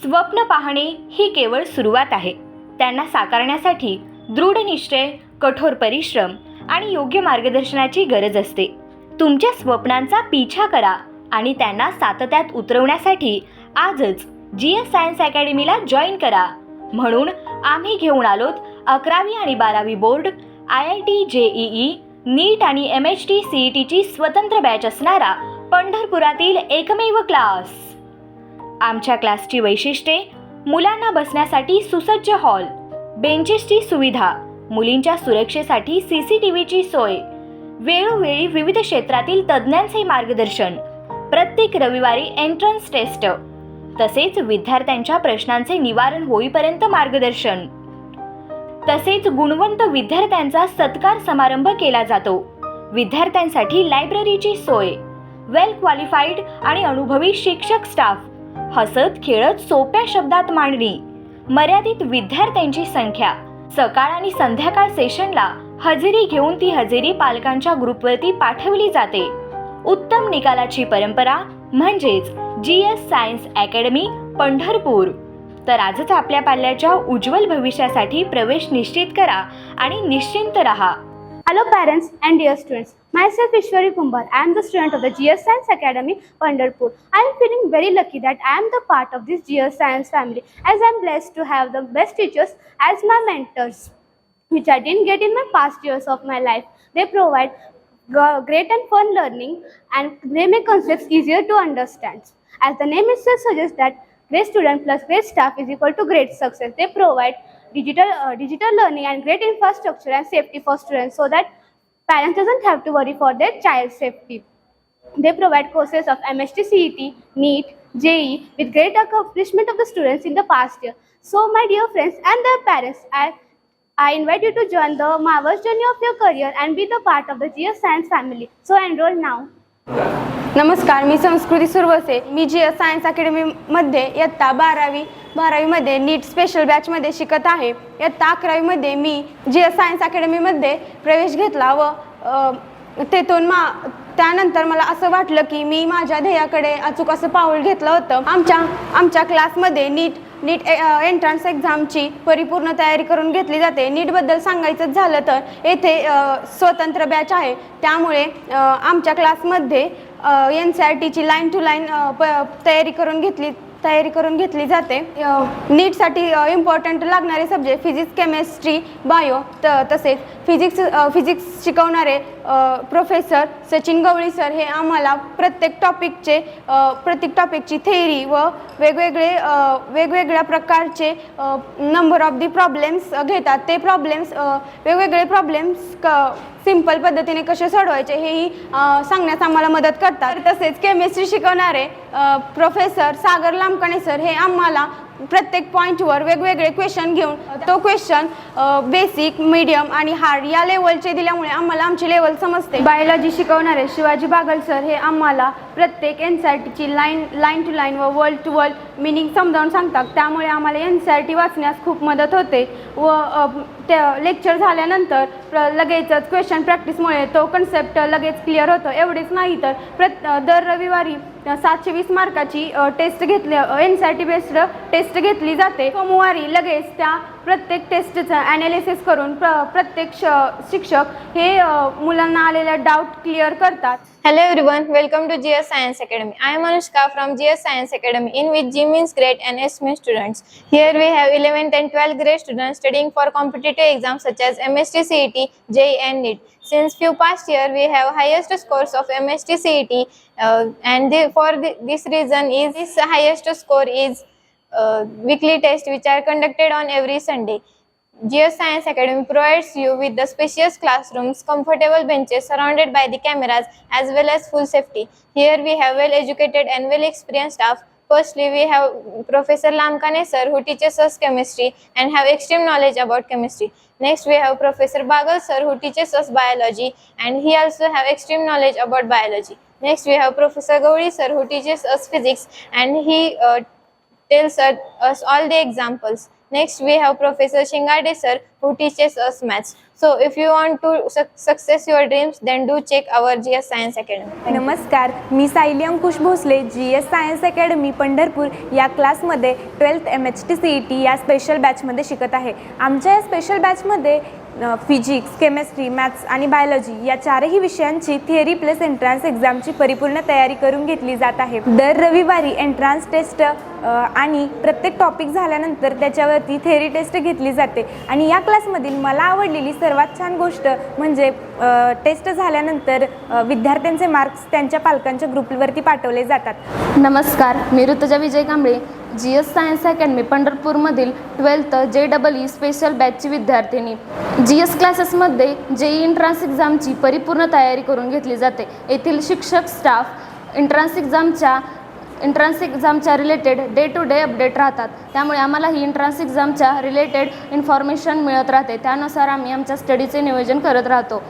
स्वप्न पाहणे ही केवळ सुरुवात आहे. त्यांना साकारण्यासाठी दृढ निश्चय, कठोर परिश्रम आणि योग्य मार्गदर्शनाची गरज असते. तुमच्या स्वप्नांचा पिछा करा आणि त्यांना सातत्यात उतरवण्यासाठी आजच GS सायन्स अकॅडमीला जॉईन करा. म्हणून आम्ही घेऊन आलोत 11वी आणि 12वी बोर्ड, IIT, JEE, नीट आणि MHT CETची स्वतंत्र बॅच असणारा पंढरपुरातील एकमेव क्लास. आमच्या क्लासची वैशिष्ट्ये: मुलांना बसण्यासाठी सुसज्ज हॉल, बेंचेसची सुविधा, मुलींच्या सुरक्षेसाठी CCTVची सोय, वेळोवेळी विविध क्षेत्रातील तज्ज्ञांचे मार्गदर्शन, प्रत्येक रविवारी एंट्रन्स टेस्ट, तसेच विद्यार्थ्यांच्या प्रश्नांचे निवारण होईपर्यंत मार्गदर्शन. तसेच गुणवंत विद्यार्थ्यांचा सत्कार समारंभ केला जातो. विद्यार्थ्यांसाठी लायब्ररीची सोय, वेल क्वालिफाईड आणि अनुभवी शिक्षक स्टाफ, हसत खेळत सोप्या शब्दात मांडणी, मर्यादित विद्यार्थ्यांची संख्या, सकाळ आणि संध्याकाळ सेशनला हजेरी घेऊन ती हजेरी पालकांच्या ग्रुपवरती पाठवली जाते. उत्तम निकालाची परंपरा म्हणजेच GS सायन्स अकॅडमी पंढरपूर. तर आजच आपल्या पाल्याच्या उज्ज्वल भविष्यासाठी प्रवेश निश्चित करा आणि निश्चिंत रहा. Hello parents and dear students. Myself Ishwari Kumbar. I am the student of the GS Science Academy, Pandharpur. I am feeling very lucky that I am the part of this GS Science family, as I am blessed to have the best teachers as my mentors, which I didn't get in my past years of my life. They provide great and fun learning, and they make concepts easier to understand. As the name itself suggests that great student plus great staff is equal to great success. They provide digital learning and great infrastructure and safety for students, so that parents doesn't have to worry for their child's safety. They provide courses of MHT, CET, NEET, JEE with great accomplishment of the students in the past year. So my dear friends and their parents, I invite you to join the marvelous journey of your career and be the part of the GS Science family. So enroll now. नमस्कार, मी संस्कृती सुरवसे. मी GS science अकॅडमीमध्ये इयत्ता 12वीमध्ये नीट special बॅचमध्ये शिकत आहे. इयत्ता 11वीमध्ये मी GS science अकॅडमीमध्ये प्रवेश घेतला व त्यानंतर मला असं वाटलं की मी माझ्या ध्येयाकडे अचूक असं पाऊल घेतलं होतं. आमच्या क्लासमध्ये नीट एंट्रन्स एक्झामची परिपूर्ण तयारी करून घेतली जाते. नीटबद्दल सांगायचं झालं तर येथे स्वतंत्र बॅच आहे, त्यामुळे आमच्या क्लासमध्ये NCERTची लाईन टू लाईन तयारी करून घेतली जाते. नीटसाठी इम्पॉर्टंट लागणारे सब्जेक्ट फिजिक्स, केमिस्ट्री, बायो, तसेच फिजिक्स शिकवणारे प्रोफेसर सचिन गवळी सर हे आम्हाला प्रत्येक टॉपिकची थेअरी व वेगवेगळ्या प्रकारचे नंबर ऑफ दी प्रॉब्लेम्स घेतात. ते वेगवेगळे प्रॉब्लेम्स सिंपल पद्धतीने कसे सोडवायचे हेही सांगण्यास आम्हाला मदत करतात. तसेच केमिस्ट्री शिकवणारे प्रोफेसर सागर लामकाणे सर हे आम्हाला प्रत्येक पॉईंटवर वेगवेगळे क्वेश्चन घेऊन तो क्वेश्चन बेसिक, मीडियम आणि हार्ड या लेवलचे दिल्यामुळे आम्हाला आमची लेवल समजते. बायोलॉजी शिकवणारे शिवाजी बागल सर हे आम्हाला प्रत्येक NCERTची लाईन टू लाईन व वर्ल्ड टू वर्ल्ड मिनिंग समजावून सांगतात. त्यामुळे आम्हाला NCERT वाचण्यास खूप मदत होते व लेक्चर झाल्यानंतर लगेचच क्वेश्चन प्रॅक्टिसमुळे तो कन्सेप्ट लगेच क्लिअर होतो. एवढेच नाही तर दर रविवारी 720 मार्काची NCERT बेस्ड टेस्ट घेतली जाते. सोमवारी लगेच त्या प्रत्येक टेस्टचं ॲनालिसिस करून प्रत्येक शिक्षक हे मुलांना आलेला डाऊट क्लिअर करतात. Hello everyone, welcome to GS Science Academy. I am Anushka from GS Science Academy, in which G means great and S means students. Here we have 11th and 12th grade students studying for competitive exams such as MHT, CET, JEE and NEET. Since few past year we have highest scores of MHT, CET this reason is this highest score is weekly test which are conducted on every Sunday. GS Science Academy provides you with the spacious classrooms, comfortable benches surrounded by the cameras as well as full safety. Here we have well educated and well experienced staff. Firstly, we have Professor Lamkane sir who teaches us chemistry and have extreme knowledge about chemistry. Next we have Professor Bagal sir who teaches us biology and he also have extreme knowledge about biology. Next we have Professor Gowri sir who teaches us physics and he tells us all the examples. Next, we have Professor Shingade sir who teaches us maths. So, if you want to success your dreams, then do check our GS Science Academy. Thank you. नमस्कार, मी Sayali Ankush Bhosale GS science academy Pandharpur या क्लासमध्ये 12th MHTCET या special बॅचमध्ये शिकत आहे. आमच्या या स्पेशल बॅचमध्ये फिजिक्स, केमिस्ट्री, मॅथ्स आणि बायोलॉजी या चारही विषयांची थिअरी प्लस एंट्रान्स एक्झामची परिपूर्ण तयारी करून घेतली जात आहे. दर रविवारी एंट्रान्स टेस्ट आणि प्रत्येक टॉपिक झाल्यानंतर त्याच्यावरती थिअरी टेस्ट घेतली जाते. आणि या क्लासमधील मला आवडलेली सर्वात छान गोष्ट म्हणजे टेस्ट झाल्यानंतर विद्यार्थ्यांचे मार्क्स त्यांच्या पालकांच्या ग्रुपवरती पाठवले जातात. नमस्कार, मी Rutuja Vijay Kamble GS science academy पंढरपूरमधील 12th JEE स्पेशल बॅचची विद्यार्थिनी. GS क्लासेसमध्ये JEE एंट्रान्स एक्झामची परिपूर्ण तयारी करून घेतली जाते. येथील शिक्षक स्टाफ एंट्रान्स एक्झामच्या related day to day update राहतात. त्यामुळे आम्हाला ही एंट्रान्स एक्झामच्या रिलेटेड इन्फॉर्मेशन मिळत राहते. त्यानुसार आम्ही आमच्या स्टडीचे नियोजन करत राहतो.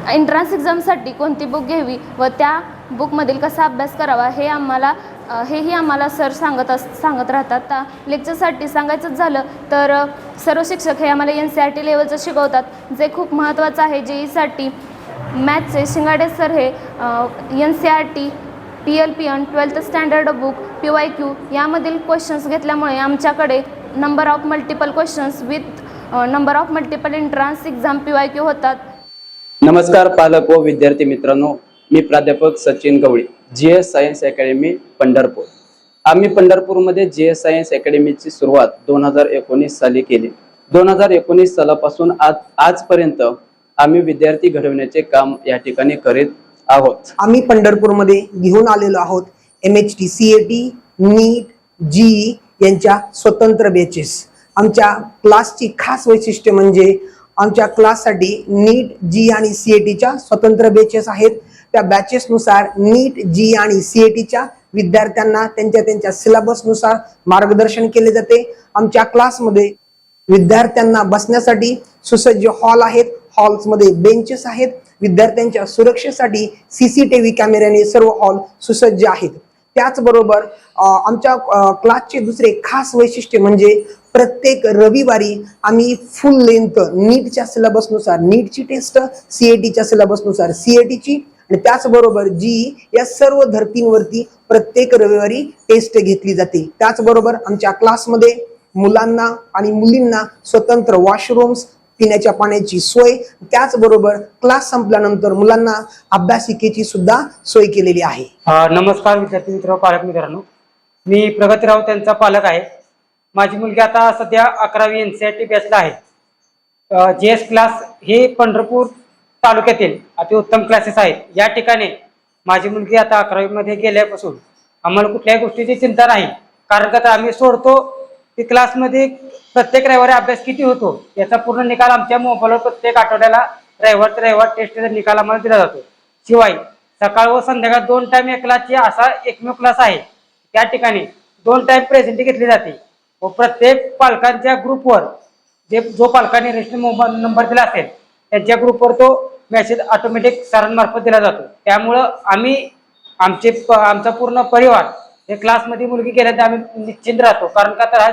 एंट्रान्स एक्झामसाठी कोणती बुक घ्यावी व त्या बुकमधील कसा अभ्यास करावा हेही आम्हाला सर सांगत राहतात. लेक्चरसाठी सांगायचं झालं तर सर्व शिक्षक हे आम्हाला NCERT लेवलचं शिकवतात, जे खूप महत्त्वाचं आहे. JEEसाठी मॅथ्सचे शिंगाडे सर हे NCERT TLPN 12th standard book PYQ यामधील क्वेश्चन्स घेतल्यामुळे आमच्याकडे number of multiple questions with number of multiple entrance exam PYQ होतात. नमस्कार पालक व विद्यार्थी मित्रांनो, मी प्राध्यापक सचिन गवळी, GS सायन्स अकॅडमी पंढरपूर. आम्ही पंढरपूरमध्ये GS सायन्स अकॅडमीची सुरुवात 2019 साली केली. 2019 सालापासून आजपर्यंत आम्ही विद्यार्थी घडवण्याचे काम या ठिकाणी करीत आहोत. आम्ही पंढरपूरमध्ये घेऊन आलेलो आहोत MHTCET, NEET, JEE यांच्या स्वतंत्र बॅचेस. आमच्या क्लासची खास वैशिष्ट्य म्हणजे आमच्या क्लाससाठी NEET, JEE आणि CETच्या स्वतंत्र बॅचेस आहेत. त्या बॅचेसनुसार NEET, JEE आणि CETच्या विद्यार्थ्यांना त्यांच्या सिलेबसनुसार मार्गदर्शन केले जाते. आमच्या क्लासमध्ये विद्यार्थ्यांना बसण्यासाठी सुसज्ज हॉल आहेत. हॉल्समध्ये बेंचेस आहेत. विद्यार्थ्यांच्या सुरक्षेसाठी CCTV कॅमेऱ्याने सर्व हॉल सुसज्ज आहेत. त्याचबरोबर आमच्या क्लासचे दुसरे खास वैशिष्ट्य म्हणजे प्रत्येक रविवारी आम्ही फुल लेंथ नीटच्या सिलेबसनुसार नीटची टेस्ट, CETच्या सिलेबसनुसार CETची आणि त्याचबरोबर JEE या सर्व धर्तींवरती प्रत्येक रविवारी टेस्ट घेतली जाते. त्याचबरोबर आमच्या क्लासमध्ये मुलांना आणि मुलींना स्वतंत्र वॉशरूम्स, पिण्याच्या पाण्याची सोय, त्याचबरोबर क्लास संपल्यानंतर मुलांना अभ्यासिकेची सुद्धा सोय केलेली आहे. नमस्कार विद्यार्थी मित्र, पालक मित्रांनो, मी प्रगती राऊत यांचा पालक आहे. माझी मुलगी आता सध्या 11वी NCERT बॅचला आहे. GS क्लास हे पंढरपूर तालुक्यातील अतिउत्तम क्लासेस आहेत. या ठिकाणी माझी मुलगी आता 11वी मध्ये गेल्यापासून आम्हाला कुठल्याही गोष्टीची चिंता नाही. कारण का आम्ही सोडतो की क्लासमध्ये प्रत्येक रविवारी अभ्यास किती होतो याचा पूर्ण निकाल आमच्या मोबाईलवर प्रत्येक आठवड्याला रविवार टेस्टचा निकाल आम्हाला दिला जातो. शिवाय सकाळ व संध्याकाळ 2 टाइम या क्लासची असा एकमेव क्लास आहे. त्या ठिकाणी 2 टाइम प्रेझेंटी घेतली जाते व प्रत्येक पालकांच्या ग्रुपवर जो पालकांनी रजिस्टर मोबाईल नंबर दिला असेल त्यांच्या ग्रुपवर तो मेसेज ऑटोमॅटिक सरांमार्फत दिला जातो. त्यामुळं आमचा पूर्ण परिवार हे क्लासमध्ये मुलगी गेल्यानंतर आम्ही निश्चिंत राहतो. कारण का तर हा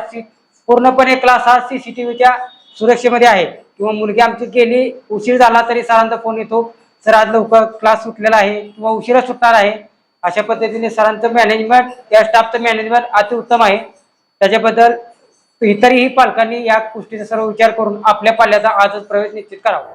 पूर्णपणे क्लास हा CCTVच्या सुरक्षेमध्ये आहे. किंवा मुलगी आमची गेली, उशीर झाला तरी सरांचा फोन येतो, सर आज लवकर क्लास सुटलेला आहे किंवा उशिरा सुटणार आहे. अशा पद्धतीने सरांचं मॅनेजमेंट, त्या स्टाफचं मॅनेजमेंट अतिउत्तम आहे. त्याच्याबद्दल इतरही पालकांनी या गोष्टीचा सर्व विचार करून आपल्या पाल्याचा आजच प्रवेश निश्चित करावा.